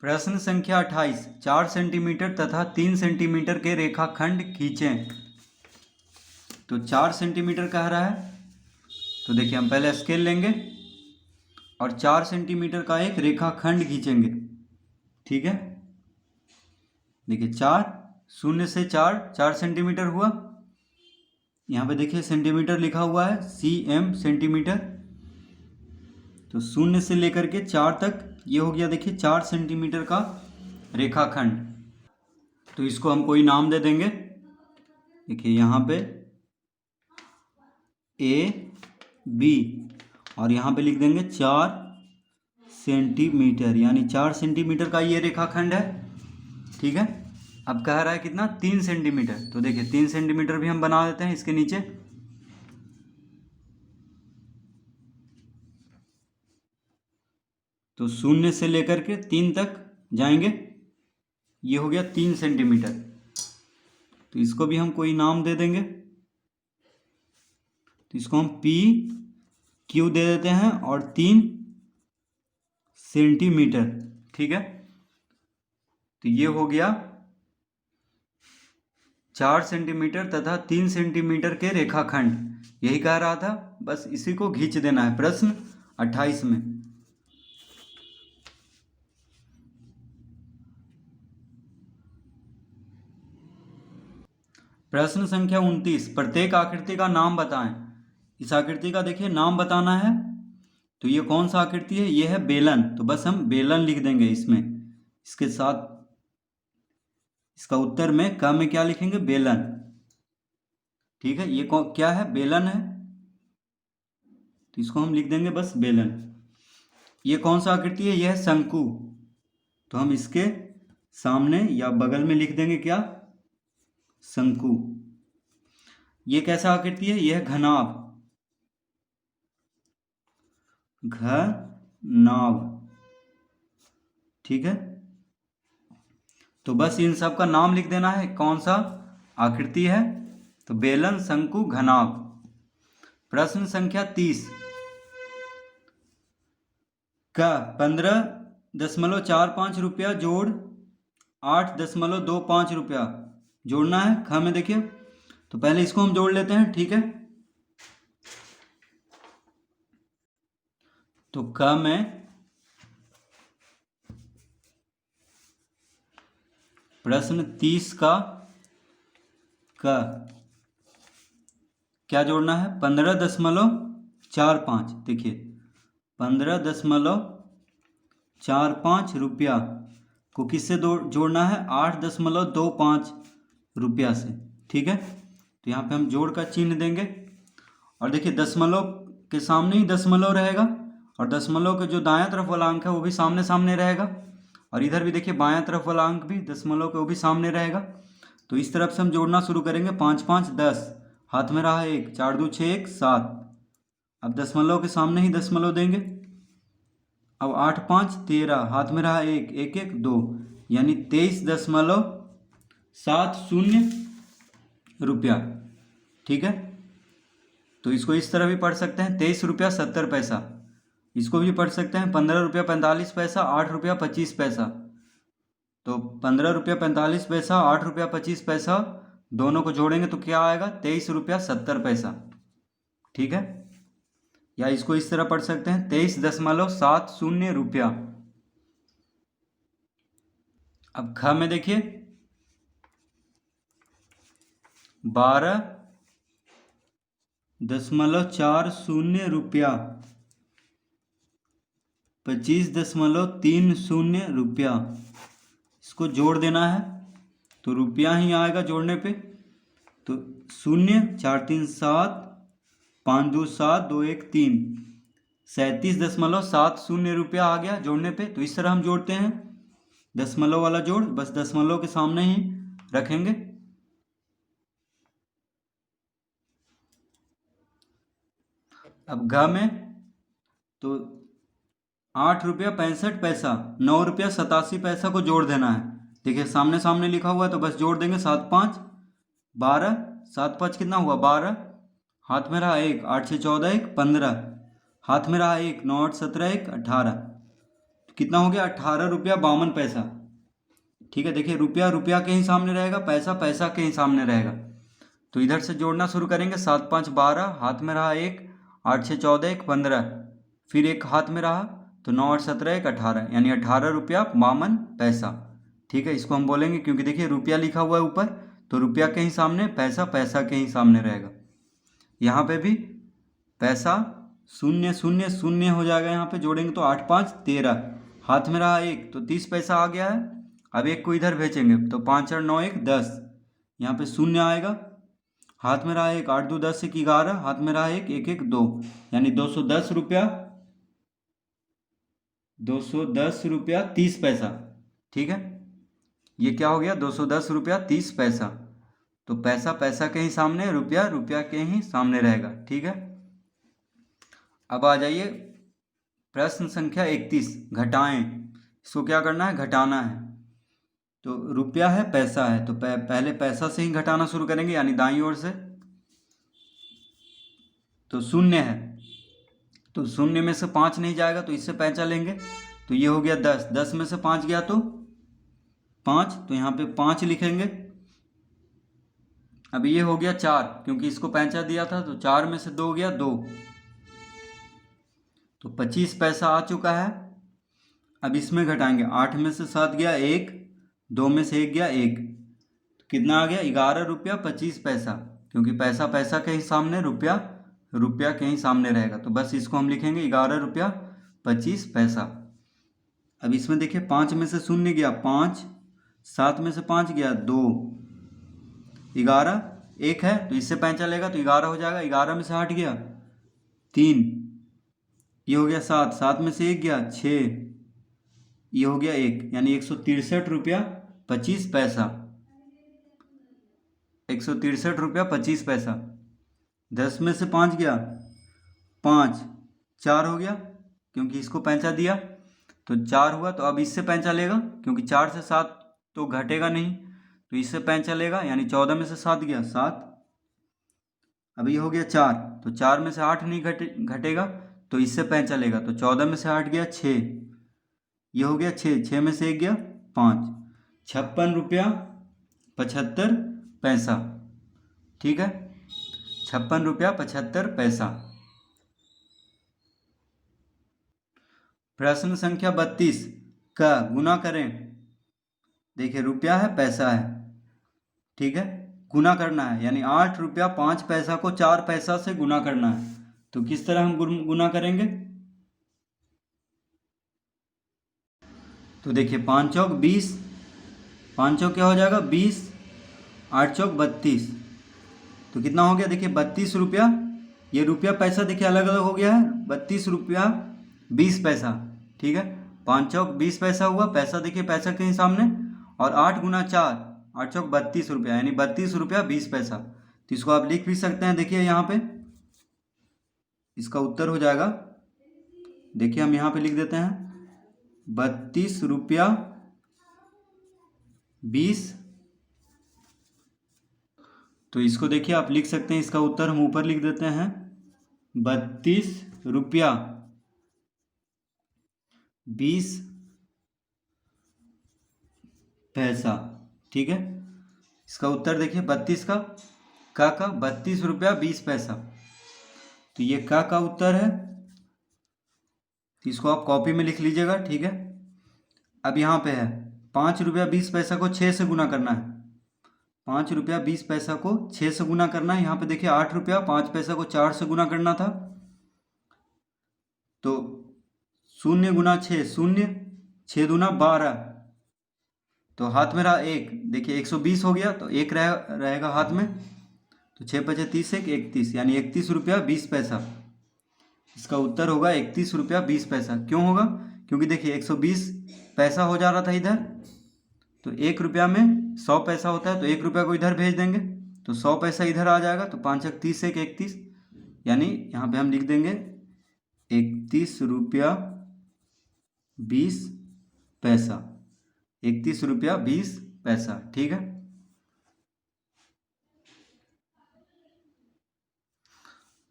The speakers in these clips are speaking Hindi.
प्रश्न संख्या 28। 4 सेंटीमीटर तथा 3 सेंटीमीटर के रेखाखंड खींचें। तो 4 सेंटीमीटर कह रहा है, तो देखिए हम पहले स्केल लेंगे और 4 सेंटीमीटर का एक रेखाखंड खींचेंगे। ठीक है, देखिए 4 0 से 4 सेंटीमीटर हुआ। यहाँ पे देखिए सेंटीमीटर लिखा हुआ है, cm सेंटीमीटर। तो 0 से लेकर के 4 तक ये हो गया, देखिए 4 सेंटीमीटर का रेखाखंड। तो इसको हम कोई नाम दे देंगे। देखिए यहाँ पे AB और यहाँ पे लिख देंगे 4 सेंटीमीटर, यानी 4 सेंटीमीटर का ये रेखाखंड है। ठीक है, अब कह रहा है कितना, 3 सेंटीमीटर। तो देखिए 3 सेंटीमीटर भी हम बना देते हैं इसके नीचे। तो 0 से लेकर के 3 तक जाएंगे, ये हो गया 3 सेंटीमीटर। तो इसको भी हम कोई नाम दे देंगे। तो इसको हम PQ दे देते हैं और 3 सेंटीमीटर। ठीक है, तो ये हो गया 4 सेंटीमीटर तथा 3 सेंटीमीटर के रेखाखंड। यही कह रहा था, बस इसी को खींच देना है प्रश्न 28 में। प्रश्न संख्या 29। प्रत्येक आकृति का नाम बताएं। इस आकृति का देखिए नाम बताना है। तो ये कौन सा आकृति है, ये है बेलन। तो बस हम बेलन लिख देंगे इसमें, इसके साथ। इसका उत्तर में क में क्या लिखेंगे, बेलन। ठीक है, ये क्या है, बेलन है। तो इसको हम लिख देंगे बस बेलन। ये कौन सा आकृति है, यह है शंकु। तो हम इसके सामने या बगल में लिख देंगे क्या, शंकु। ये कैसा आकृति है, यह है घनाभ। घनाभ। ठीक है, तो बस इन सब का नाम लिख देना है, कौन सा आकृति है। तो बेलन, शंकु, घनाभ। प्रश्न संख्या 30। का 15.45 रुपया जोड़ 8.25 रुपया जोड़ना है। ख में देखिए, तो पहले इसको हम जोड़ लेते हैं। ठीक है, तो क में प्रश्न 30 का क क्या जोड़ना है, 15.45। देखिए 15.45 रुपया को किससे जोड़ना है, 8.25 रुपया से। ठीक है, तो यहाँ पे हम जोड़ का चिन्ह देंगे। और देखिए दशमलव के सामने ही दशमलव रहेगा, और दशमलव के जो दायां तरफ वाला अंक है वो भी सामने सामने रहेगा। और इधर भी देखिए बायां तरफ वाला अंक भी दशमलव के वो भी सामने रहेगा। तो इस तरफ से हम जोड़ना शुरू करेंगे। 5 5 10, हाथ में रहा 1, 4 2 6 1 7। अब दशमलव के सामने ही दशमलव देंगे। अब 8 5 13, हाथ में रहा 1 1 1 2, यानी 23.70 रुपया। ठीक है, तो इसको इस तरह भी पढ़ सकते हैं, 23 रुपया 70 पैसा। इसको भी पढ़ सकते हैं 15 रुपया 45 पैसा, 8 रुपया 25 पैसा। तो 15 रुपया 45 पैसा, 8 रुपया 25 पैसा, दोनों को जोड़ेंगे तो क्या आएगा, 23 रुपया 70 पैसा। ठीक है, या इसको इस तरह पढ़ सकते हैं, 23.70 रुपया। अब ख में देखिए 12.40 रुपया, 25.30 रुपया। इसको जोड़ देना है तो रुपया ही आएगा जोड़ने पे। तो 0 4 3 7 5 2 7 2 1 3, 37.70 रुपया आ गया जोड़ने पे। तो इस तरह हम जोड़ते हैं, दशमलव वाला जोड़ बस दशमलव के सामने ही रखेंगे। अब घ में तो 8 रुपया 65 पैसा, 9 रुपया 87 पैसा को जोड़ देना है। देखिए सामने सामने लिखा हुआ है तो बस जोड़ देंगे। 7 5 12, 7 5 कितना हुआ 12, हाथ में रहा 1, 8 6 14 1 15, हाथ में रहा 1, 9 8 17 1 18। कितना हो गया 18 रुपया 52 पैसा। ठीक है, देखिए रुपया रुपया के ही सामने रहेगा, पैसा पैसा के ही सामने रहेगा। तो इधर से जोड़ना शुरू करेंगे। 7 5 12, हाथ में रहा 1, 8 6 14, 1 15, फिर एक हाथ में रहा तो 9 8 17, 1 18, यानी 18 रुपया 52 पैसा। ठीक है, इसको हम बोलेंगे क्योंकि देखिए रुपया लिखा हुआ है ऊपर, तो रुपया के ही सामने पैसा पैसा के ही सामने रहेगा। यहाँ पे भी पैसा शून्य शून्य शून्य हो जाएगा, यहाँ पे जोड़ेंगे तो 8 5 13, हाथ में रहा 1 तो 30 पैसा आ गया है। अब 1 को इधर भेजेंगे तो 5 8 9 1 10, यहाँ पे शून्य आएगा। हाथ में रहा 1, 8 2 10 1 11, हाथ में रहा 1 1 1 2, यानी 210 रुपया 30 पैसा। ठीक है, ये क्या हो गया 210 रुपया 30 पैसा। तो पैसा पैसा के ही सामने, रुपया रुपया के ही सामने रहेगा। ठीक है, अब आ जाइए प्रश्न संख्या 31, घटाएं। इसको क्या करना है, घटाना है। तो रुपया है पैसा है, तो पहले पैसा से ही घटाना शुरू करेंगे, यानी दाईं ओर से। तो शून्य है, तो शून्य में से 5 नहीं जाएगा तो इससे पैंचा लेंगे, तो ये हो गया 10, 10 में से 5 गया तो 5, तो यहाँ पे 5 लिखेंगे। अब ये हो गया 4, क्योंकि इसको पैंचा दिया था, तो 4 में से 2 गया 2, तो 25 पैसा आ चुका है। अब इसमें घटाएंगे, 8 में से 7 गया 1, 2 में से 1 गया 1, तो कितना आ गया 11 रुपया 25 पैसा, क्योंकि पैसा पैसा के ही सामने, रुपया रुपया के ही सामने रहेगा। तो बस इसको हम लिखेंगे 11 रुपया 25 पैसा। अब इसमें देखिए 5 में से 0 गया 5, 7 में से 5 गया 2, 11 1 है तो इससे पैंचा लेगा तो 11 हो जाएगा। 11 में से 8 गया 3, ये हो गया 7, 7 में से 1 गया 6, ये हो गया 1, यानी 163 रुपया 25 पैसा। 163 रुपया 25 पैसा। 10 में से 5 गया 5, 4 हो गया, क्योंकि इसको पैंचा दिया तो 4 हुआ। तो अब इससे पैंचा लेगा, क्योंकि 4 से 7 तो घटेगा नहीं, तो इससे पैंचा लेगा, यानी 14 में से 7 गया 7। अब ये हो गया 4, तो 4 में से 8 नहीं घटेगा, तो इससे पैंचा लेगा, तो 14 में से 8 गया 6, ये हो गया 6, 6 में से 1 गया 5, 56 रुपया 75 पैसा। ठीक है, 56 रुपया 75 पैसा। प्रश्न संख्या 32 का गुना करें। देखिए रुपया है पैसा है, ठीक है, गुना करना है, यानी 8 रुपया 5 पैसा को 4 पैसा से गुना करना है। तो किस तरह हम गुना करेंगे, तो देखिए 5 चौक 20, 5 चौक क्या हो जाएगा 20, 8 चौक 32, तो कितना हो गया देखिए 32 रुपया। ये रुपया पैसा देखिए अलग अलग हो गया है, 32 रुपया 20 पैसा। ठीक है, 5 चौक 20 पैसा हुआ, पैसा देखिए पैसा के ही सामने, और 8 गुना 4, 8 चौक 32 रुपया, यानी 32 रुपया 20 पैसा। तो इसको आप लिख भी सकते हैं, देखिए यहाँ पे इसका उत्तर हो जाएगा। देखिए हम यहाँ पे लिख देते हैं 32 रुपया 20। तो इसको देखिए आप लिख सकते हैं, इसका उत्तर हम ऊपर लिख देते हैं 32 रुपया 20 पैसा। ठीक है, इसका उत्तर देखिए 32 का 32 रुपया 20 पैसा। तो ये का उत्तर है, तो इसको आप कॉपी में लिख लीजिएगा। ठीक है, अब यहाँ पे है 5 रुपया 20 पैसा को 6 से गुना करना है, 5 रुपया 20 पैसा को 6 से गुना करना है। यहाँ पे देखिए 8 रुपया 5 पैसा को 4 से गुना करना था, तो 0 गुना 6 0, 6 दूना 12, तो हाथ में रहा 1, देखिए 120 हो गया, तो 1 रहेगा हाथ में, तो 6 5 30 1 31, यानी 31 रुपया 20 पैसा। इसका उत्तर होगा 31 रुपया 20 पैसा। क्यों होगा, क्योंकि देखिए 120 पैसा हो जा रहा था इधर, तो 1 रुपया में 100 पैसा होता है, तो 1 रुपया को इधर भेज देंगे तो 100 पैसा इधर आ जाएगा, तो 5 30 1 31, यानी यहाँ पे हम लिख देंगे 31 रुपया 20 पैसा। 31 रुपया 20 पैसा। ठीक है,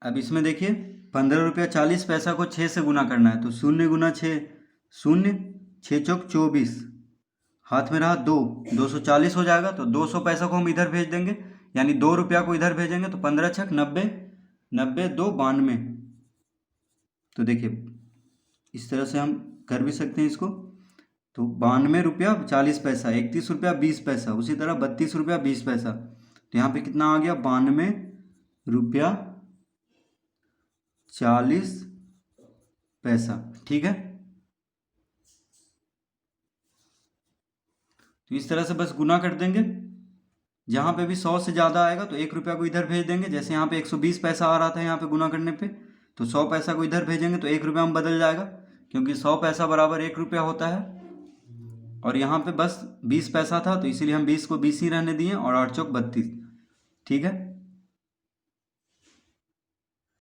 अब इसमें देखिए 15 रुपया 40 पैसा को 6 से गुना करना है, तो 0 गुना 6 0, 6 चौक 24, हाथ में रहा 2, 240 हो जाएगा। तो 200 पैसा को हम इधर भेज देंगे, यानी 2 रुपया को इधर भेजेंगे तो 15 छक 90, 90 2 92। तो देखिए इस तरह से हम कर भी सकते हैं इसको। तो 92 रुपया 40 पैसा, 31 रुपया 20 पैसा, उसी तरह 32 रुपया 20 पैसा। तो यहाँ पे कितना आ गया, 92 रुपया 40 पैसा। ठीक है, तो इस तरह से बस गुना कर देंगे। जहाँ पे भी 100 से ज़्यादा आएगा तो 1 रुपया को इधर भेज देंगे। जैसे यहाँ पे 120 पैसा आ रहा था यहाँ पे गुना करने पे, तो 100 पैसा को इधर भेजेंगे तो 1 रुपया में बदल जाएगा, क्योंकि 100 पैसा बराबर 1 रुपया होता है। और यहाँ पे बस 20 पैसा था तो इसीलिए हम 20 को 20 ही रहने दिए, और 8 चौक 32। ठीक है।